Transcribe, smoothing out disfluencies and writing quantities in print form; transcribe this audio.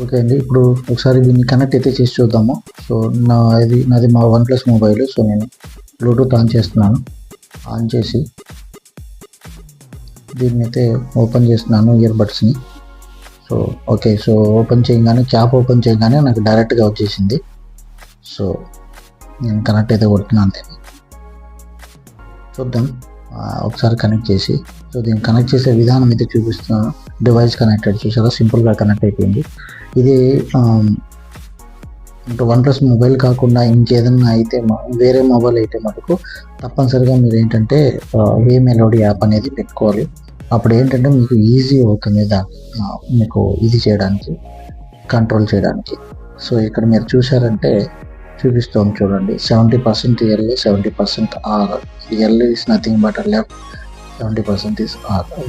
Okay అండి. ఇప్పుడు ఒకసారి దీన్ని కనెక్ట్ అయితే చేసి చూద్దాము. సో నాది మా OnePlus మొబైల్. సో నేను బ్లూటూత్ ఆన్ చేస్తున్నాను. ఆన్ చేసి దీన్నైతే ఓపెన్ చేస్తున్నాను ఇయర్ బడ్స్ని. So okay. సో ఓపెన్ చేయగానే క్యాప్ ఓపెన్ చేయగానే నాకు డైరెక్ట్గా వచ్చేసింది. సో నేను కనెక్ట్ అయితే కొడుతున్నాను దీన్ని. చూద్దాం ఒకసారి కనెక్ట్ చేసి. సో దీన్ని కనెక్ట్ చేసే విధానం అయితే చూపిస్తున్నాను. డివైస్ కనెక్టెడ్ చూసారా, సింపుల్గా కనెక్ట్ అయిపోయింది. ఇది ఇంకా OnePlus మొబైల్ కాకుండా ఇంకేదన్నా అయితే వేరే మొబైల్ అయితే మటుకు తప్పనిసరిగా మీరు ఏంటంటే వే మెలోడీ యాప్ అనేది పెట్టుకోవాలి. అప్పుడు ఏంటంటే మీకు ఈజీ అవుతుంది దాన్ని మీకు ఇది చేయడానికి, కంట్రోల్ చేయడానికి. సో ఇక్కడ మీరు చూసారంటే చూపిస్తాం చూడండి. 70% L, 70% R. L is nothing but left, 70% is are.